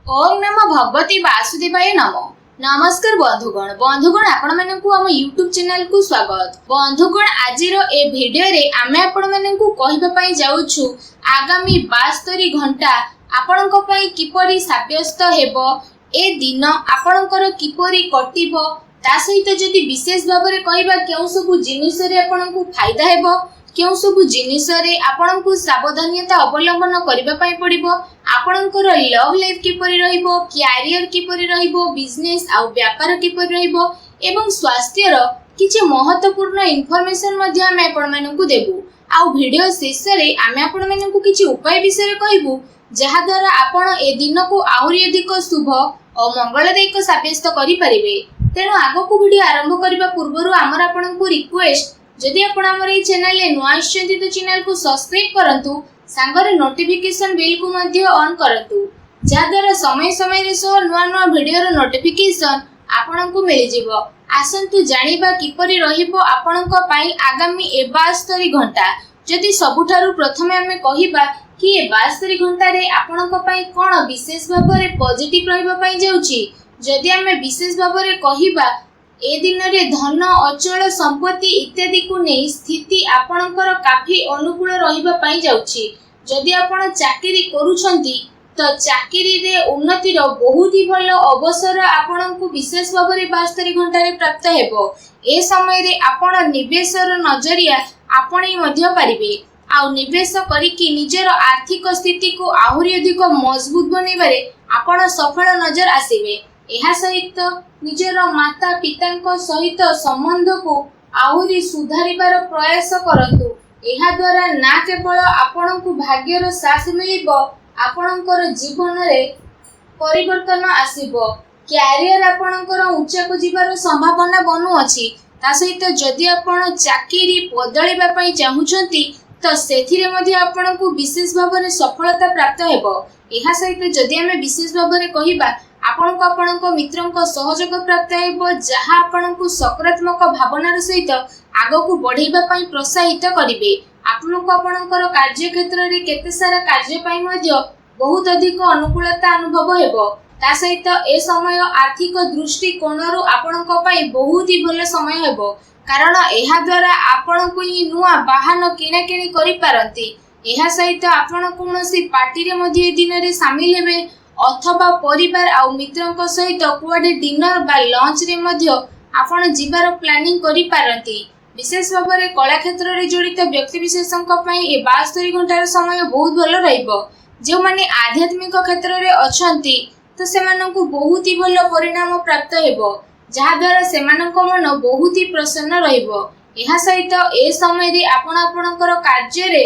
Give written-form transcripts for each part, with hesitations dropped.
ओम नमो भगवती वासुदेवाय नमो। नमस्कार बंधुगण आपण मानकु हम यूट्यूब चैनल को स्वागत। बंधुगण आज ए वीडियो रे आमे आपण मानकु कहिबा पई जाउछु आगामी 72 घंटा आपणक पई किपरि साब्यस्त हेबो, ए दिन आपणकर किपरि कटिबो, ता सहित जदि विशेष भाव में कहिबा केउ सब जिनिस रे आपणकु फायदा हेबो, केउ सब जिनिस रे आपणकु सावधानता अवलंबन करिबा पई पड़िबो, आपणकर लव लाइफ किपरि रहिबो, कैरियर किपरि रहिबो, बिजनेस आ व्यापार किपरि रहिबो एवं स्वास्थ्य रो किछि महत्वपूर्ण इन्फॉर्मेशन मध्ये हम आपण मानकु देबु। आ वीडियो शेष रे आमे आपण मानकु किछि उपाय विषय कहबु जहा द्वारा आपण ए दिन को आहुरी अधिक शुभ और मंगलदायक साब्यस्त करि परिबे। तेणु आगो को वीडियो आरंभ करबा पूर्वरु हमर आपनकु रिक्वेस्ट, जदि आपण हमर ए चैनल ले नुआ आछन्ती तो चैनल को सब्सक्राइब करंतु, सांगरे नोटिफिकेशन बेल को मध्ये ऑन करंतु, जा द्वारा समय समय रे सो नुआ नुआ वीडियो रो नोटिफिकेशन आपनकु मिलि जिवो। आसंतु जानिबा किपरि रहिबो आपनक पई आगामी 72 घंटा। जदि सबुठारु प्रथमे हमें कहिबा कि 72 घंटा रे आपनक पई कोन विशेष भाव में पॉजिटिव रहिबा पई जाउची। जदि हमें विशेष भाव में कहिबा ए दिन रे धन, अचल संपत्ति इत्यादि को नहीं स्थिति आपणकर काफी अनुकूल रहिबा पई जाउची। जदि आपण चाकरी करूछंती तो चाकरी रे उन्नति रो बहुत ही भलो अवसर आपणकु विशेष भाव में 72 घंटा रे प्राप्त हेबो। ए समय रे आपण निवेशर नजरिया आपणी मध्य पारिबे, आ निवेश करिकि निजर आर्थिक स्थिति को आहुरी अधिक मजबूत बनेबारे आपण सफल नजर आसीबे। एहा सहित निजर माता पिता सहित संबंध को आहुरी सुधारिबार प्रयास करंतु। एहा द्वारा ना केवल आपणकु भाग्यर साथ मिलिबो, आपणकर जीवन रे परिवर्तन आसीबो, कैरियर आपणकर ऊंचा को जीवार संभावना बनु अछि। ता सहित जदि आपण चाकरी बदलिबा पई चाहुछंती तो सेथिरे मध्ये आपणकु विशेष भाव में सफलता प्राप्त हेबो। एहा सहित जदि हमें विशेष भाव में कहिबा आपणको आपणक मित्रंक सहयोग प्राप्त हेबो, जहा आपणकु सकारात्मक भावनार सहित आगकु बढ़ेबा पई प्रोत्साहित करिवे। आपणको आपणकर कार्य क्षेत्र रे केते सारा कार्य पई मध्ये बहुत अधिक अनुकूलता अनुभव हेबो। ता सहित ए समय आर्थिक दृष्टिकोणरु आपणक पई बहुत ही भलो समय हेबो, कारण एहा द्वारा आपणकु ही नुआ वाहन किना किणी करि पारंती। एहा सहित आपण कोनोसी पार्टी रे मध्ये दिन रे शामिल हेबे, अथवा परिवार आ मित्रंक सहित कुआडे डिनर बा लंच रे मध्ये आपण जीवार प्लानिंग करि पारंती। विशेष भाव में कला क्षेत्र रे जड़ित व्यक्ति विशेषक पई ए 72 घंटार समय बहुत भलो रहिबो। जो माने आध्यात्मिक क्षेत्र रे अछंती तो सेमानंकु बहुत ही भलो परिणाम प्राप्त हेबो, जहा द्वारा सेमानंक मन बहुत ही प्रसन्न रहिबो। एहा सहित ए समय रे आपण आपणकर कार्य रे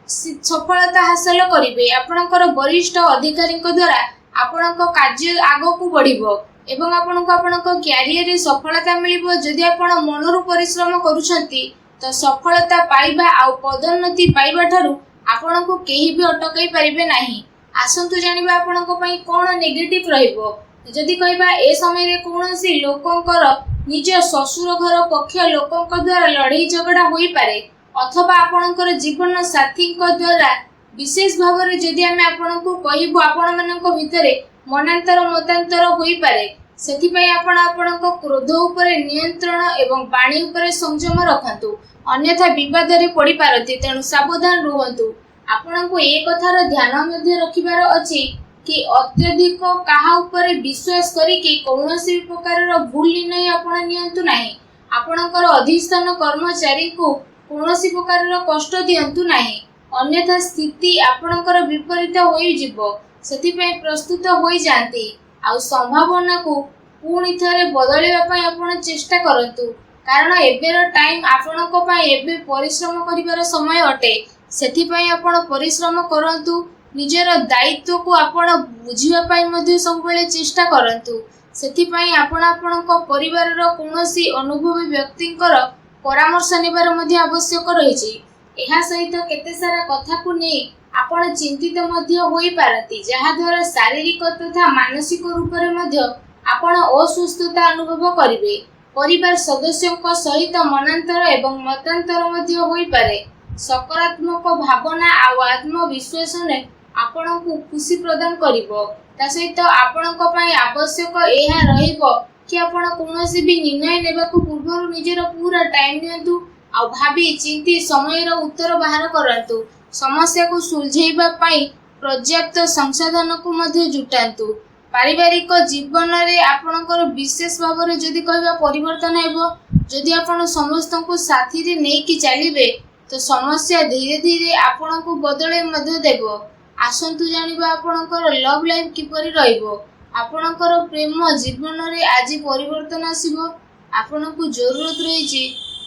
सफलता हासिल करिवे। आपणकर वरिष्ठ अधिकारी द्वारा आपणक कार्य आगो को बढ़िबो एवं आपणको आपणक कैरियर रे सफलता मिलिबो। जदि आपण मनरु परिश्रम करूछंती तो सफलता पाइबा आ पदोन्नति पाइबा थारु आपणको केही भी अटकाई परिबे नाही। आसंतु जानिबा आपणको पई कोन नेगेटिव रहिबो। जदि कहबा ए समय रे कोनोसी लोकंकर निज ससुर घर पक्ष लोकंक द्वारा लड़ाई झगड़ा होई पारे, अथवा आपणकर जीवन साथी द्वारा विशेष भाव में जदि आमे आपणको कहिबो आपण मानक भितरे मनांतर मतांतर होई पारे। सेथि पई आपण आपणक क्रोध उपरे नियंत्रण एवं वाणी उपरे संयम रखंतु, अन्यथा विवाद रे पड़ी पारती। तेणु सावधान रहंतु। आपणको ए कथार ध्यान मध्ये रखिबार अछि कि अत्यधिक काहा उपरे विश्वास करिकि कौनसी प्रकार भूल निर्णय आपण नियंतु नाही। आपणकर अधिष्ठान कर्मचारी को कौनसी प्रकार कष्ट दियंतु नाही, अन्यथा स्थिति आपणकर विपरीत होई जिवो। सेथि पई प्रस्तुत होई जानती आ संभावना को पुणी थरे बदलिबा पई आपण चेष्टा करंतु, कारण एबेर टाइम आपणक पई एबे परिश्रम करिवार समय अटे। सेथि पई आपण परिश्रम करंतु, निजर दायित्व को आपण बुझिबा पई मध्ये सब बेले चेष्टा करंतु। सेथि पई आपण आपणक परिवार रो कोनोसी अनुभवी व्यक्तिंकर परामर्श नेबार मध्ये आवश्यक रहिछि। एहा सहित केते सारा कथा को नै आपण चिंतित मध्ये होई पारती, जहा द्वारा शारीरिक तथा मानसिक रूप रे मध्ये आपण अस्वस्थता अनुभव करिवे। परिवार सदस्यों सहित मनांतर एवं मतांतर मध्ये होई पारे। सकारात्मक भावना आ आत्मविश्वास ने आपण को खुशी प्रदान करिवो। ତା ସହିତ ଆପଣଙ୍କ ପାଇଁ ଆବଶ୍ୟକ ଏହା ରହିବ कि आपण कौनसी भी निर्णय नेबाकू पूर्व निजर पूरा टाइम दियंतु आ भाभी चिंती समय उत्तर बाहर करंतु समस्या को सुलझेबा पई पर्याप्त संसाधन को मध्य जुटांतु पारिवारिक जीवन रे आपणकर विशेष भाव रे जदि कहबा परिवर्तन हेबो जदि आपण समस्त को साथी रे नै कि चलिबे तो समस्या धीरे धीरे आपण को बदले मध्य देबो आसंतु जानिबा आपणकर लव लाइफ किपरि रहइबो आपणकर प्रेम जीवन रे आज परिवर्तन आसीबो आपनको जरूरत रही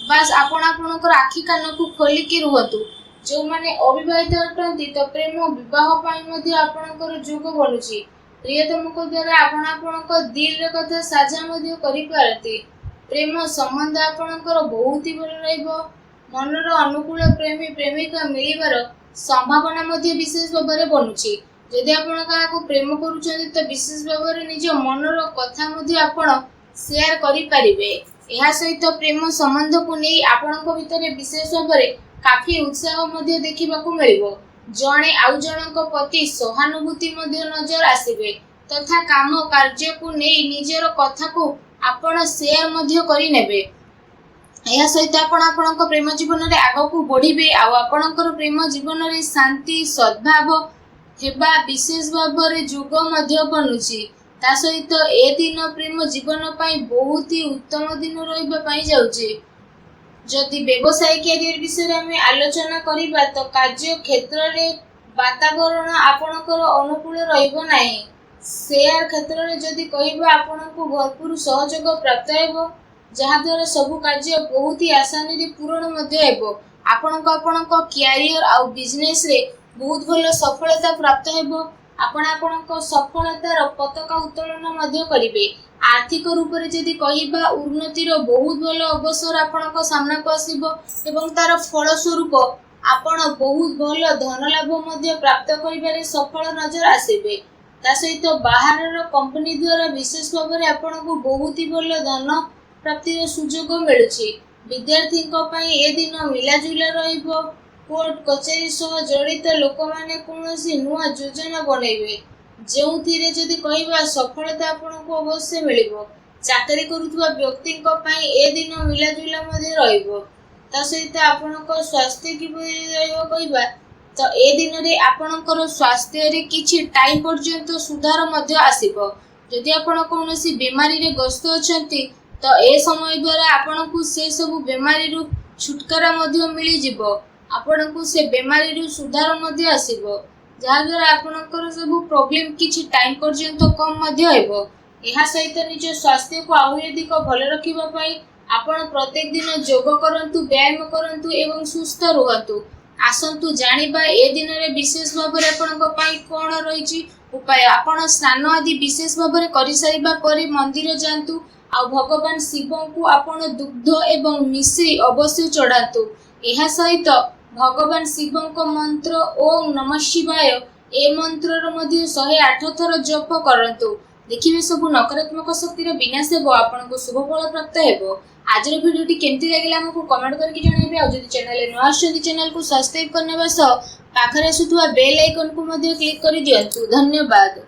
बस आपणकर आखि कान को खोलिकी रुहतु जो माने अविवाहित अटंती तो प्रेम विवाह पाई मध्ये आपणकर जोग बनुची प्रियतम को द्वारा आपणकर दिल रे कथा साझा मध्ये करि पारती प्रेम संबंध आपणकर बहुत ही भल रहइबो मनर अनुकूल प्रेमी प्रेमिका मिलिबार संभावना मध्ये विशेष भाबरे बनुची जदि आपण काको प्रेम करूछन तो विशेष भाव में निज मनर कथा मध्ये आपण शेयर करि परिबे एहा सहित प्रेम संबंध को नै आपनक भितरे विशेष भाव में काफी उत्साह मध्ये देखिबा को मिलिबो जणे आउ जनक प्रति सहानुभूति मध्ये नजर आसीबे तथा काम कार्य को नै निजर कथा को आपण शेयर मध्ये करि नेबे एहा सहित आपणक प्रेम जीवन रे आगो को बढ़िबे आ आपणकर प्रेम जीवन रे शांति सद्भाव हेबा विशेष भाव में जुग मध्य बनुची ता सहित ए दिन प्रेम जीवन पाई बहुत ही उत्तम दिन रहिबा पाई जाउची जदि व्यवसाय कैरियर विषय रे हमें आलोचना करिबा तो कार्य क्षेत्र रे वातावरण आपणकर अनुकूल रहिबो नाही शेयर क्षेत्र रे जदि कहिबा आपणको भरपूर सहयोग प्राप्त हेबो जहा द्वारा सब कार्य बहुत ही आसानी रे पूर्ण मध्य हेबो आपणको कैरियर आ बिजनेस रे बहुत भल सफलता प्राप्त हेबो आपणको सफलतार पताका उत्तोलन मध्य करिवे आर्थिक रूप रे जदि कहिबा उन्नति रो बहुत भल अवसर आपणको सामना को आसीबो एवं तार फल स्वरूप आपण बहुत भल धन लाभ मध्य प्राप्त करिबारे सफल नजर आसीबे ता सहित बाहर रो कंपनी द्वारा विशेष भाव में आपणको बहुत ही भल धन प्राप्ति रो सुयोग मिलुछि विद्यार्थी को पई ए दिन मिलाजुला रहिबो कोर्ट कचेरी सह जड़ित लोक माने कोनोसी नुआ योजना बनैबे जेउथिरे जदि कहिबा सफलता आपनको अवश्य मिलिबो चाकरी करूथबा व्यक्ति को पई ए दिन मिलाजुला मध्ये रहिबो ता सहित आपनको स्वास्थ्य किपरि रहइबो कहिबा तो ए दिन रे आपनकर स्वास्थ्य रे किछि टाइम पर्यंत सुधार मध्ये आसीबो जदि आपण कोनोसी बीमारी रे ग्रस्त अछंती तो ए समय द्वारा आपनको से सब बीमारी रु छुटकारा मध्ये मिली जिवो आपनको से बीमारी रु सुधार मध्ये आसीबो जहा द्वारा आपनकर सब प्रॉब्लम किछि टाइम पर्यंत कम मध्ये हेबो एहा सहित निज स्वास्थ्य को आहुरि अधिक भल रखिबा पई आपण प्रत्येक दिन योग करंतु व्यायाम करंतु एवं सुस्थ रहंतु आसंतु जानिबा ए दिन रे विशेष भाव रे आपनक पई कोन रहिछि उपाय आपण स्नान आदि विशेष भाव रे करि सारिबा परे मंदिर जांतु आ भगवान शिव को आपण दुग्ध एवं मिश्री अवश्य चढ़ातु एहा सहित भगवान शिव को मंत्र ओम नमः शिवाय ए मंत्र रो मध्ये 108 थर जप करंतु देखिबे सब नकारात्मक शक्ति रो विनाश हेबो आपन को शुभ फल प्राप्त हेबो आज रो वीडियो टी केमति लागला हमकु कमेंट करके जणाइबे आ जदि चैनल रे नया आछन चैनल को सब्सक्राइब करनेबा सह पाखरे आसुथुवा बेल आइकन को मध्ये क्लिक करि दियंतु धन्यवाद।